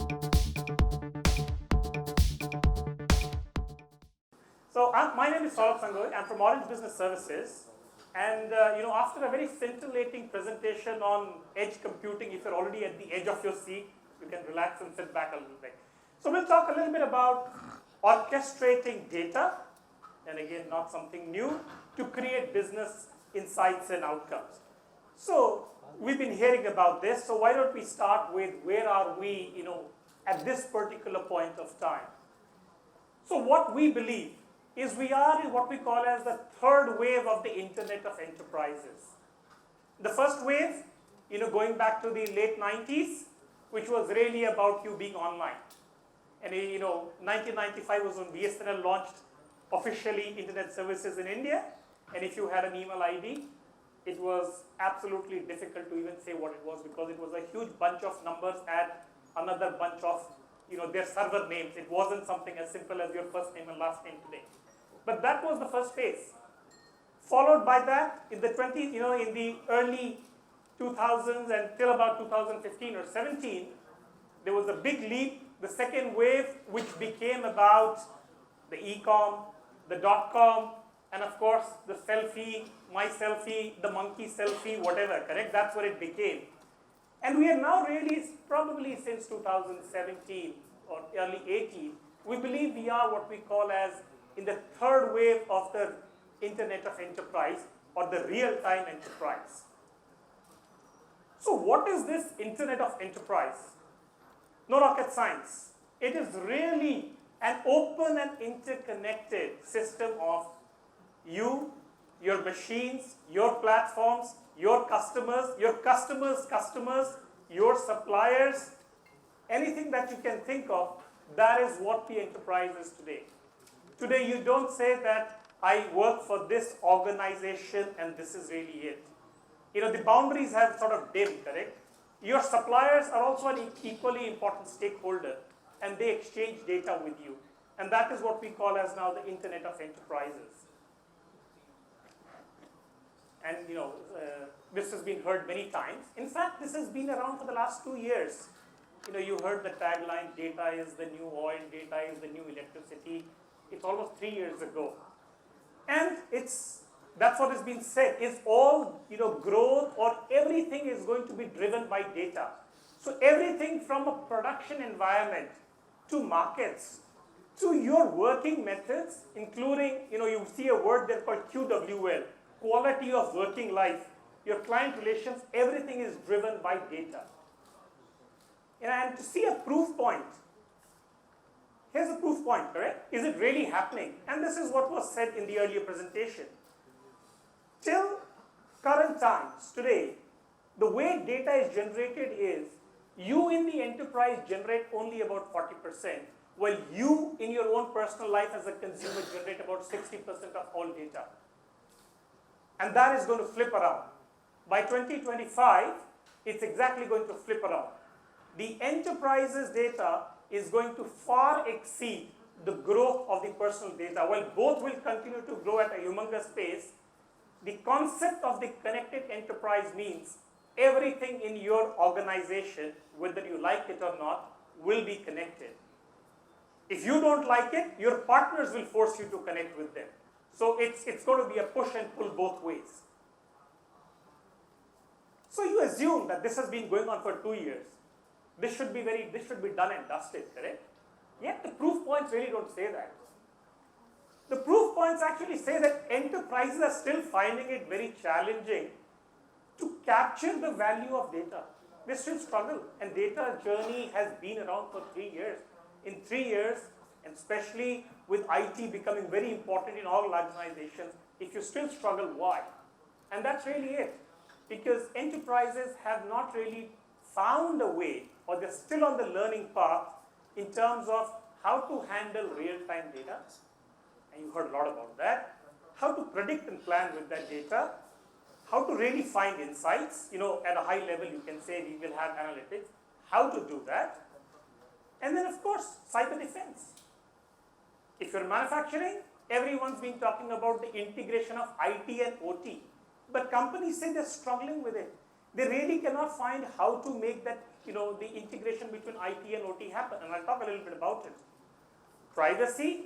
So my name is Saurabh Sanghoee. I'm from Orange Business Services. And after a very scintillating presentation on edge computing, if you're already at the edge of your seat, you can relax and sit back a little bit. So we'll talk a little bit about orchestrating data, and again, not something new, to create business insights and outcomes. So we've been hearing about this, so why don't we start with where are we, at this particular point of time. So what we believe is we are in what we call as the third wave of the Internet of Enterprises. The first wave, going back to the late 90s, which was really about you being online. And 1995 was when BSNL launched officially internet services in India. And if you had an email ID, it was absolutely difficult to even say what it was, because it was a huge bunch of numbers at another bunch of their server names. It wasn't something as simple as your first name and last name today. But that was the first phase. Followed by that, in the in the early 2000s and till about 2015 or 17, there was a big leap, the second wave, which became about the e-com, the dot-com, and of course the selfie, my selfie, the monkey selfie, whatever, correct? That's what it became. And we are now really, probably since 2017 or early 18, we believe we are what we call as in the third wave of the Internet of Enterprise, or the real-time enterprise. So what is this Internet of Enterprise? No rocket science. It is really an open and interconnected system of you, your machines, your platforms, your customers, customers, your suppliers, anything that you can think of. That is what the enterprise is today. Today you don't say that I work for this organization and this is really it. The boundaries have sort of dimmed, correct? Your suppliers are also an equally important stakeholder, and they exchange data with you. And that is what we call as now the Internet of Enterprises. And this has been heard many times. In fact, this has been around for the last 2 years. You heard the tagline, data is the new oil, data is the new electricity. It's almost 3 years ago. And that's what has been said, is all growth or everything is going to be driven by data. So everything from a production environment to markets to your working methods, including, you see a word there called QWL, quality of working life, your client relations, everything is driven by data. And to see a proof point, here's a proof point, correct? Is it really happening? And this is what was said in the earlier presentation. Till current times, today, the way data is generated is, you in the enterprise generate only about 40%, while you in your own personal life as a consumer generate about 60% of all data. And that is going to flip around. By 2025, it's exactly going to flip around. The enterprise's data is going to far exceed the growth of the personal data. While both will continue to grow at a humongous pace, the concept of the connected enterprise means everything in your organization, whether you like it or not, will be connected. If you don't like it, your partners will force you to connect with them. So it's going to be a push and pull both ways. So you assume that this has been going on for 2 years. This should be done and dusted, correct? Yet the proof points really don't say that. The proof points actually say that enterprises are still finding it very challenging to capture the value of data. They still struggle, and data journey has been around for 3 years. In 3 years, and especially with IT becoming very important in all organizations, if you still struggle, why? And that's really it. Because enterprises have not really found a way, or they're still on the learning path in terms of how to handle real-time data. And you heard a lot about that. How to predict and plan with that data. How to really find insights. At a high level, you can say we will have analytics. How to do that. And then, of course, cyber defense. If you're manufacturing, everyone's been talking about the integration of IT and OT. But companies say they're struggling with it. They really cannot find how to make that the integration between IT and OT happen, and I'll talk a little bit about it. Privacy,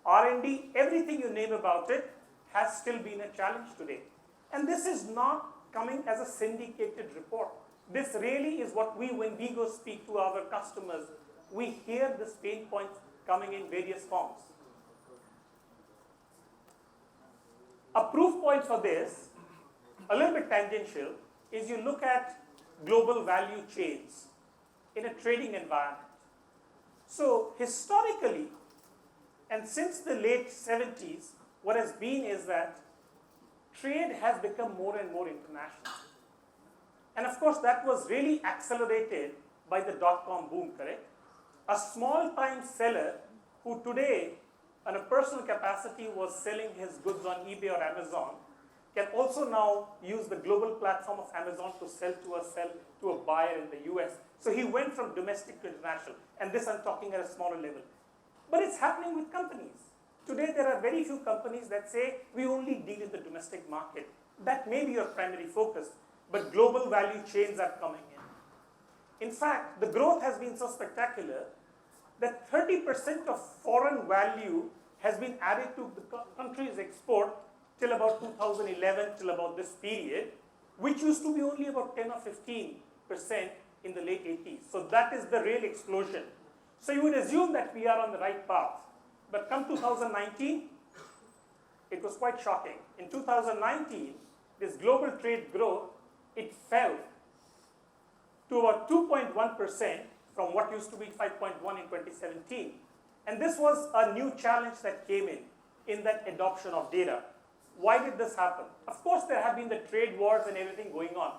R&D, everything you name about it has still been a challenge today. And this is not coming as a syndicated report. This really is what when we go speak to our customers, we hear this pain points coming in various forms. A proof point for this, a little bit tangential, is you look at global value chains in a trading environment. So historically, and since the late 70s, what has been is that trade has become more and more international. And of course, that was really accelerated by the dot-com boom, correct? A small-time seller who today, on a personal capacity, was selling his goods on eBay or Amazon, can also now use the global platform of Amazon to sell to a buyer in the US. So he went from domestic to international. And this I'm talking at a smaller level. But it's happening with companies. Today, there are very few companies that say, we only deal in the domestic market. That may be your primary focus, but global value chains are coming in. In fact, the growth has been so spectacular that 30% of foreign value has been added to the country's export till about 2011, till about this period, which used to be only about 10 or 15% in the late 80s. So that is the real explosion. So you would assume that we are on the right path. But come 2019, it was quite shocking. In 2019, this global trade growth, it fell to about 2.1% from what used to be 5.1 in 2017. And this was a new challenge that came in that adoption of data. Why did this happen? Of course, there have been the trade wars and everything going on.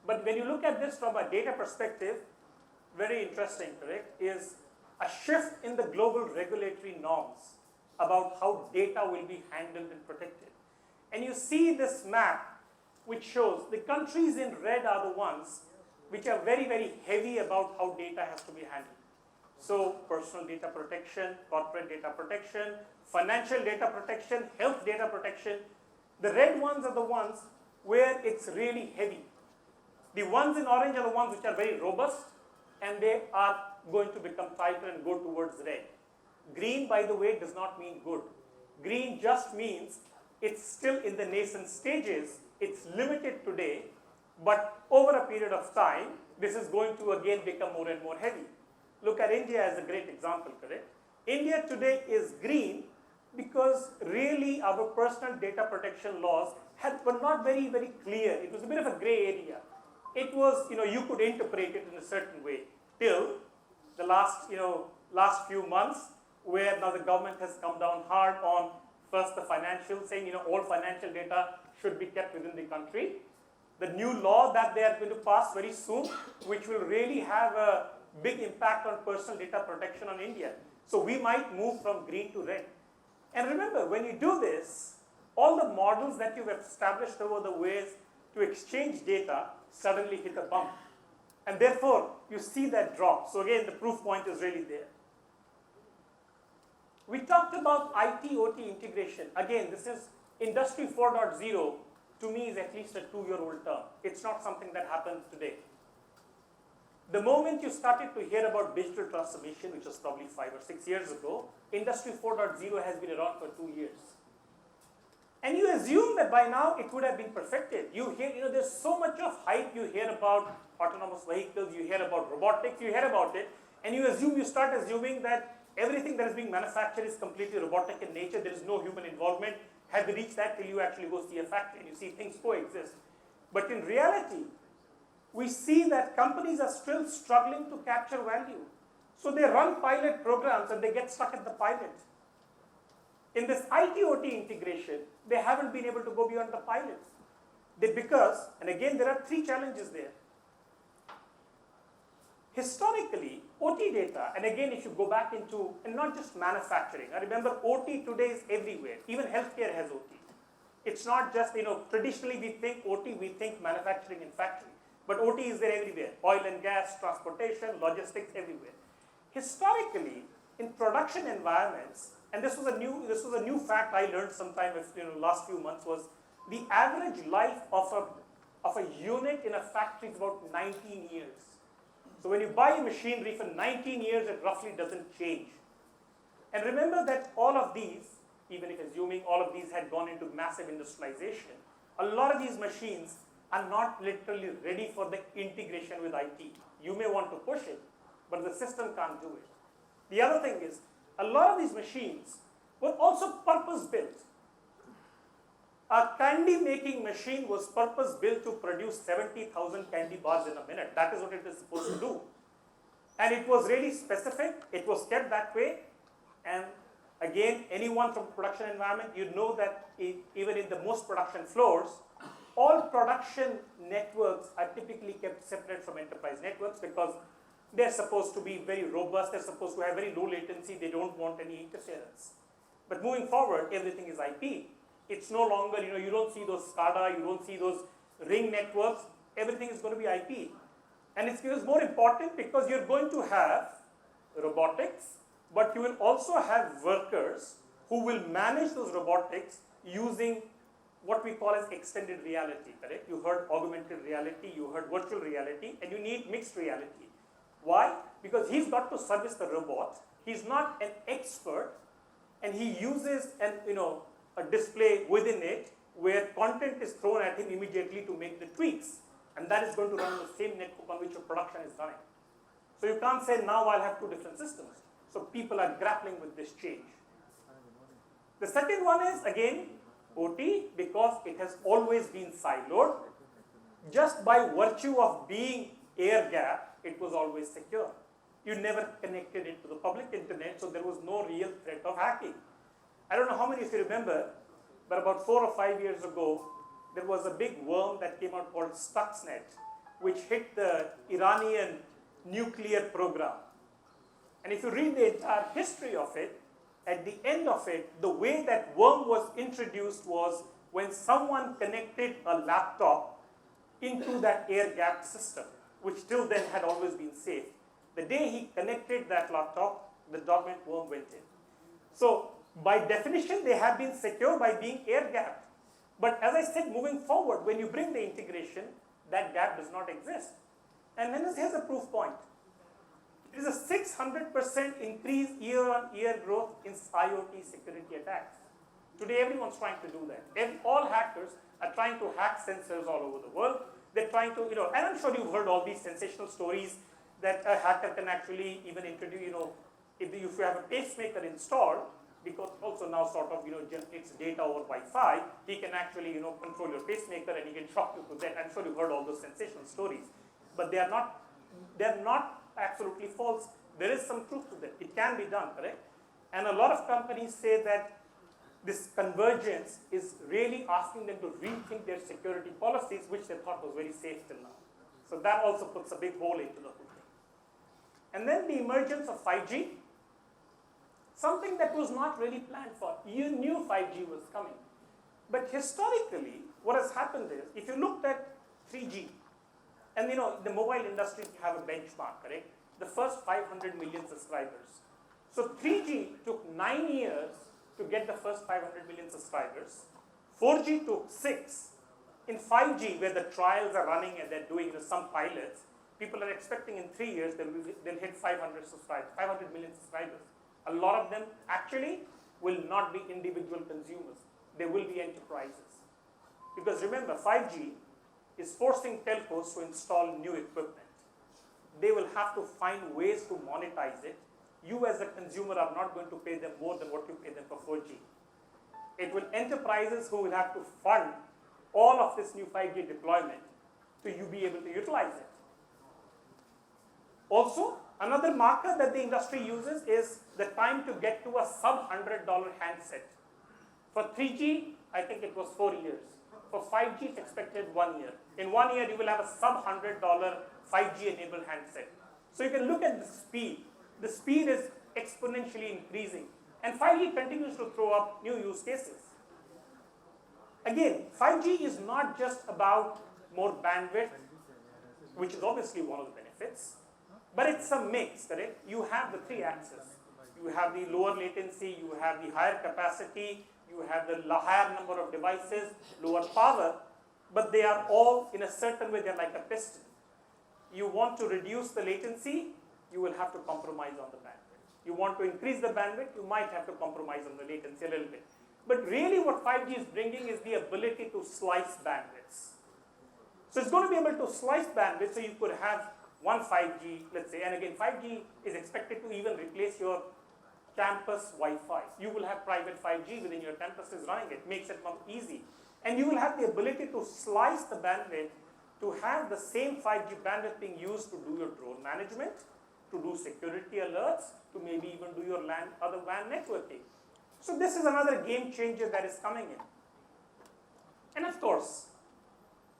But when you look at this from a data perspective, very interesting, correct, is a shift in the global regulatory norms about how data will be handled and protected. And you see this map, which shows the countries in red are the ones which are very, very heavy about how data has to be handled. So personal data protection, corporate data protection, financial data protection, health data protection. The red ones are the ones where it's really heavy. The ones in orange are the ones which are very robust, and they are going to become tighter and go towards red. Green, by the way, does not mean good. Green just means it's still in the nascent stages. It's limited today, but over a period of time, this is going to again become more and more heavy. Look at India as a great example, correct? India today is green because really our personal data protection laws were not very, very clear. It was a bit of a gray area. It was, you could interpret it in a certain way till the last few months, where now the government has come down hard on first the financial, saying, all financial data should be kept within the country. The new law that they are going to pass very soon, which will really have a big impact on personal data protection on India. So we might move from green to red. And remember, when you do this, all the models that you've established over the ways to exchange data suddenly hit a bump. And therefore, you see that drop. So again, the proof point is really there. We talked about IT-OT integration. Again, this is Industry 4.0, to me, is at least a 2-year-old term. It's not something that happens today. The moment you started to hear about digital transformation, which was probably 5 or 6 years ago, Industry 4.0 has been around for 2 years. And you assume that by now it would have been perfected. You hear, there's so much of hype. You hear about autonomous vehicles, you hear about robotics, you hear about it, and you start assuming that everything that is being manufactured is completely robotic in nature. There is no human involvement. Have we reached that till you actually go see a factory and you see things coexist? But in reality, we see that companies are still struggling to capture value. So they run pilot programs and they get stuck at the pilot. In this IT-OT integration, they haven't been able to go beyond the pilot. Because, and again, there are 3 challenges there. Historically, OT data, and again, if you go back into, and not just manufacturing, I remember OT today is everywhere. Even healthcare has OT. It's not just, traditionally we think OT, we think manufacturing and factory. But OT is there everywhere. Oil and gas, transportation, logistics, everywhere. Historically, in production environments, and this was a new fact I learned sometime last few months, was the average life of a unit in a factory is about 19 years. So when you buy a machinery for 19 years, it roughly doesn't change. And remember that all of these, even if assuming all of these had gone into massive industrialization, a lot of these machines are not literally ready for the integration with IT. You may want to push it, but the system can't do it. The other thing is, a lot of these machines were also purpose-built. A candy-making machine was purpose-built to produce 70,000 candy bars in a minute. That is what it is supposed to do. And it was really specific. It was kept that way. And again, anyone from production environment, you know that even in the most production floors, all production networks are typically kept separate from enterprise networks because they're supposed to be very robust. They're supposed to have very low latency. They don't want any interference. But moving forward, everything is IP. It's no longer, you don't see those SCADA, you don't see those ring networks. Everything is going to be IP. And it's more important because you're going to have robotics, but you will also have workers who will manage those robotics using what we call as extended reality, correct? You heard augmented reality, you heard virtual reality, and you need mixed reality. Why? Because he's got to service the robot. He's not an expert, and he uses a display within it where content is thrown at him immediately to make the tweaks. And that is going to run on the same network on which your production is running. So you can't say, now I'll have two different systems. So people are grappling with this change. The second one is, again, OT, because it has always been siloed. Just by virtue of being air-gapped, it was always secure. You never connected it to the public internet, so there was no real threat of hacking. I don't know how many of you remember, but about 4 or 5 years ago, there was a big worm that came out called Stuxnet, which hit the Iranian nuclear program. And if you read the entire history of it, at the end of it, the way that worm was introduced was when someone connected a laptop into that air-gapped system, which till then had always been safe. The day he connected that laptop, the dormant worm went in. So by definition, they have been secure by being air-gapped. But as I said, moving forward, when you bring the integration, that gap does not exist. And then here's a proof point. It is a 600% increase year-on-year growth in IoT security attacks. Today, everyone's trying to do that. All hackers are trying to hack sensors all over the world. They're trying to, and I'm sure you've heard all these sensational stories that a hacker can actually even introduce, if you have a pacemaker installed, because also now sort of, generates data over Wi-Fi, he can actually, control your pacemaker and he can shock you to death. I'm sure you've heard all those sensational stories. But they're not absolutely false. There is some truth to that. It can be done, correct? And a lot of companies say that this convergence is really asking them to rethink their security policies, which they thought was very safe till now. So that also puts a big hole into the whole thing. And then the emergence of 5G, something that was not really planned for. You knew 5G was coming. But historically, what has happened is, if you looked at 3G, and the mobile industry have a benchmark, correct? The first 500 million subscribers. So 3G took 9 years to get the first 500 million subscribers. 4G took 6. In 5G, where the trials are running and they're doing some pilots, people are expecting in 3 years they'll hit 500 million subscribers. A lot of them actually will not be individual consumers. They will be enterprises. Because remember, 5G is forcing telcos to install new equipment. They will have to find ways to monetize it. You as a consumer are not going to pay them more than what you pay them for 4G. It will enterprises who will have to fund all of this new 5G deployment to you be able to utilize it. Also, another marker that the industry uses is the time to get to a sub-$100 handset. For 3G, I think it was 4 years. For 5G, it's expected 1 year. In 1 year, you will have a sub-$100 5G-enabled handset. So you can look at the speed. The speed is exponentially increasing. And 5G continues to throw up new use cases. Again, 5G is not just about more bandwidth, which is obviously one of the benefits, but it's a mix, correct? You have the 3 axes. You have the lower latency, you have the higher capacity, you have the higher number of devices, lower power, but they are all, in a certain way, they're like a piston. you want to reduce the latency, you will have to compromise on the bandwidth. You want to increase the bandwidth, you might have to compromise on the latency a little bit. But really what 5G is bringing is the ability to slice bandwidths. So it's going to be able to slice bandwidth, so you could have one 5G, let's say, and again 5G is expected to even replace your campus Wi-Fi. You will have private 5G within your campuses running it, makes it more easy. And you will have the ability to slice the bandwidth to have the same 5G bandwidth being used to do your drone management, to do security alerts, to maybe even do your other WAN networking. So this is another game changer that is coming in. And of course,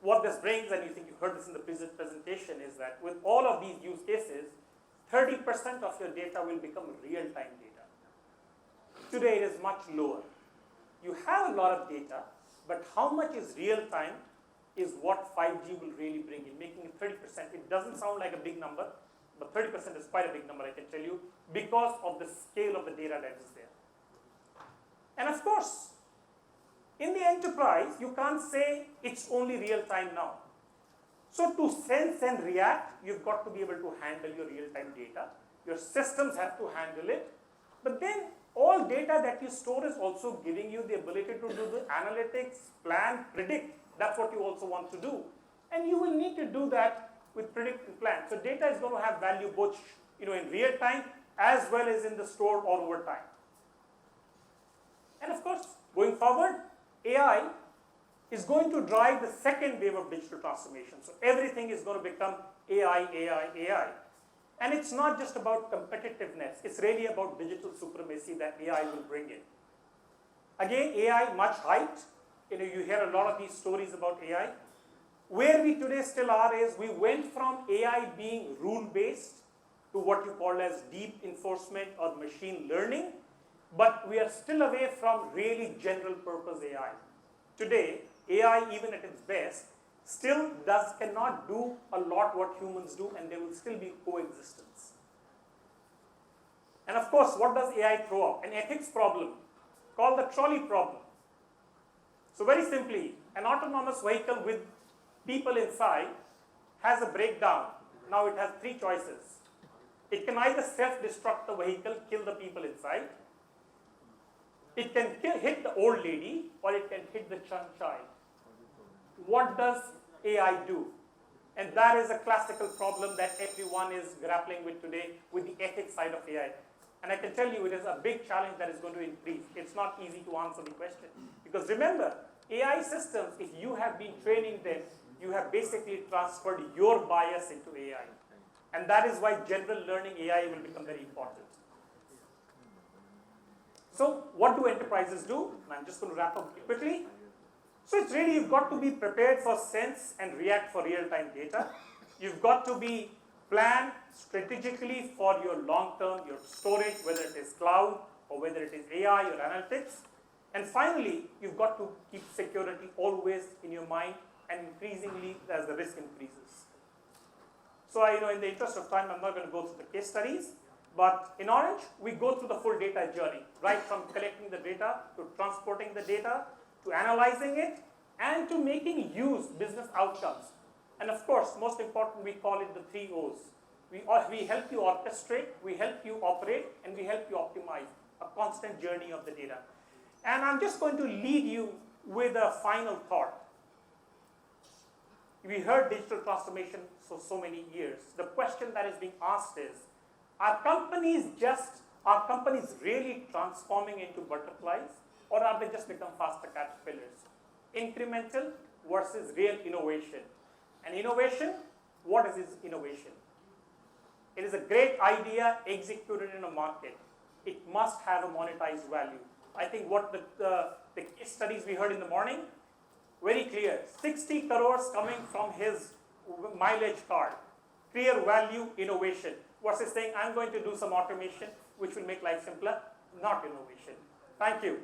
what this brings, and you think you heard this in the presentation, is that with all of these use cases, 30% of your data will become real-time data. Today it is much lower. You have a lot of data, but how much is real-time is what 5G will really bring in, making it 30%. It doesn't sound like a big number, but 30% is quite a big number, I can tell you, because of the scale of the data that is there. And of course, in the enterprise, you can't say it's only real-time now. So to sense and react, you've got to be able to handle your real-time data. Your systems have to handle it. But then all data that you store is also giving you the ability to do the analytics, plan, predict. That's what you also want to do. And you will need to do that with predict and plan. So data is going to have value both in real time as well as in the store or over time. And of course, going forward, AI is going to drive the second wave of digital transformation. So everything is going to become AI, AI, AI. And it's not just about competitiveness. It's really about digital supremacy that AI will bring in. Again, AI, much hyped. You hear a lot of these stories about AI. Where we today still are is we went from AI being rule-based to what you call as deep enforcement or machine learning, but we are still away from really general purpose AI. Today, AI, even at its best, still cannot do a lot what humans do, and there will still be coexistence. And of course, what does AI throw up? An ethics problem called the trolley problem. So very simply, an autonomous vehicle with people inside has a breakdown. Now it has three choices. It can either self-destruct the vehicle, kill the people inside. It can hit the old lady, or it can hit the child. What does AI do? And that is a classical problem that everyone is grappling with today with the ethics side of AI. And I can tell you it is a big challenge that is going to increase. It's not easy to answer the question. Because remember, AI systems, if you have been training them, you have basically transferred your bias into AI. And that is why general learning AI will become very important. So what do enterprises do? And I'm just going to wrap up quickly. So it's really, you've got to be prepared for sense and react for real-time data. You've got to be planned strategically for your long-term, your storage, whether it is cloud or whether it is AI or analytics. And finally, you've got to keep security always in your mind, and increasingly as the risk increases. So in the interest of time, I'm not going to go through the case studies. But in Orange, we go through the full data journey, right from collecting the data to transporting the data to analyzing it and to making use business outcomes. And of course, most important, we call it the 3 O's. We help you orchestrate, we help you operate, and we help you optimize, a constant journey of the data. And I'm just going to lead you with a final thought. We heard digital transformation for so many years. The question that is being asked is, are companies really transforming into butterflies, or are they just become faster caterpillars? Incremental versus real innovation. And innovation, what is innovation? It is a great idea executed in a market. It must have a monetized value. I think what the case studies we heard in the morning, very clear. 60 crores coming from his mileage card. Clear value, innovation. Versus saying, I'm going to do some automation, which will make life simpler. Not innovation. Thank you.